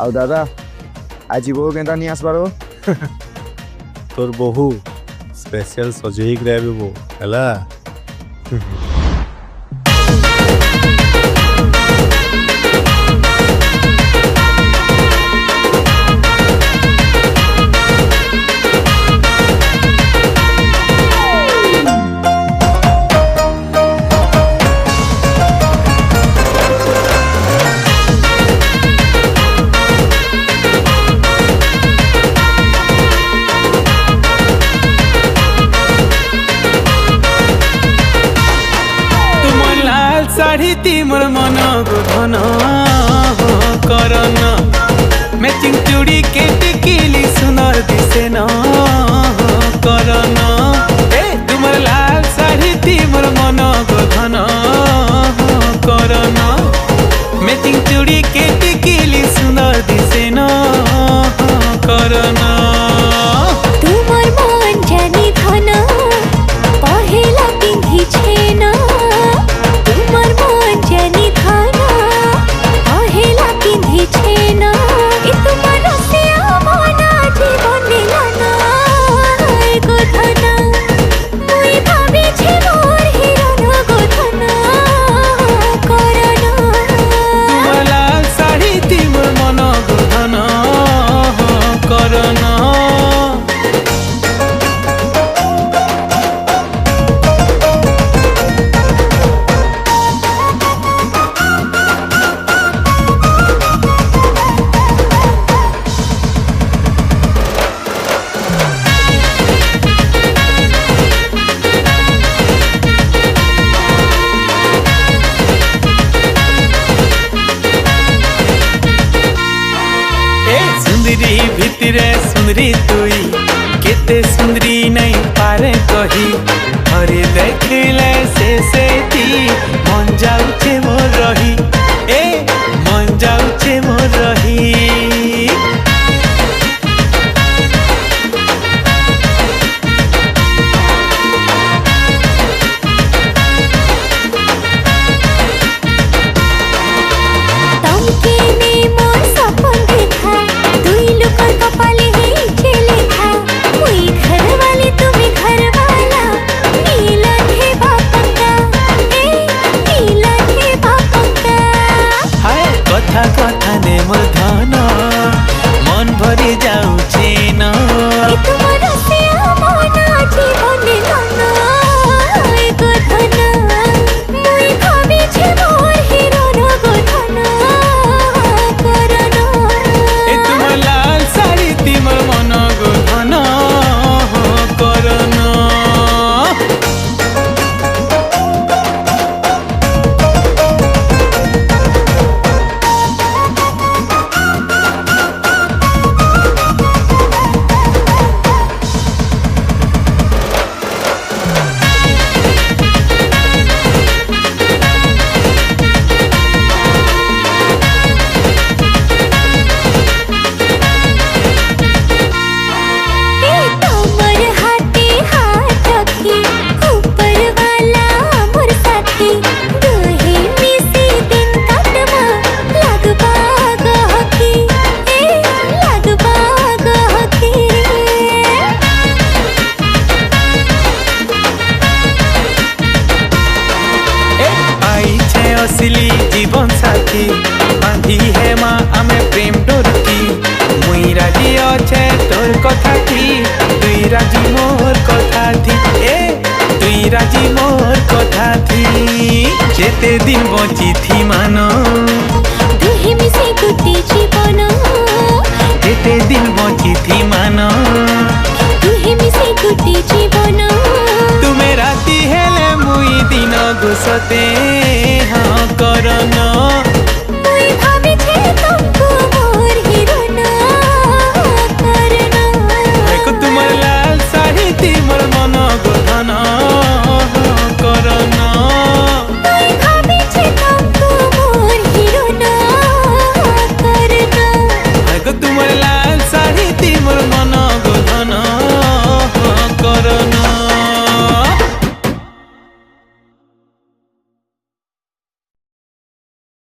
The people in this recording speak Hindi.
ଆଉ ଦାଦା ଆଜି ବୋଉ କେନ୍ତା ନି ଆସିବାରୁ तोर बहु स्पेशल सजेक रहबे वो हला साड़ी तिमर मन गोधन करन मैचिंग चूड़ी के टिकिली सुनर दिसे न करन ए तुमर लाल साड़ी तिमर मन गोधन करन मैचिंग चूड़ी के टिकिली सुनर दिसे न करन तुमर मन जानी धन पहेला पिंधी छेन तुमर मन जानी धन पहेला पिंधी छेन ए तुमर से मना जीवन मिलन गो धन मुई भाबी छे मोर हिरन गो धन करन तुमर लाल साड़ी तिमर मन गोधन करन सुंदरी भितरे सुंदरी तुई केते सुंदरी नहीं पारे कही अरे देखले से ती मन जाउचे मोर रही ए मन जाउचे मोर रही तमके ने मोर सपन देखा दुई लोकर कपाले ही लिखा मुई घर वाली तुम्हें घर वाला मिलन है बापका ए मिलन है बापका हाय कथा कथा ने मोर धन मन भरी जाउचे न ए तुमर से मना जीवन लन गो धन मुई भाबी छे मोर हिरन गो धन करन ए तुमर लाल साड़ी तिमर मन गोधन करन तमर हाथे हाथ रखी ऊपर वाला मोर साथी दुहे मिसी दिन काटमा लगबा गहकी ए लगबा गहकी आई छे असली जीवन साथी बांधी है माँ आमे प्रेम डोरती मुई राजी अच्छे तोर कथा थी तुई राजी मोर कथा थी ए तुई राजी मोर कथा थी जेते दिन बची थी मानो दुहे मिसी गुटी जीवन जेते दिन बची थी मानो दुहे मिसी गुटी जीवन तुमे राती हेले मुई दिन घुसते हाँ करन मुई भाबी छे तुम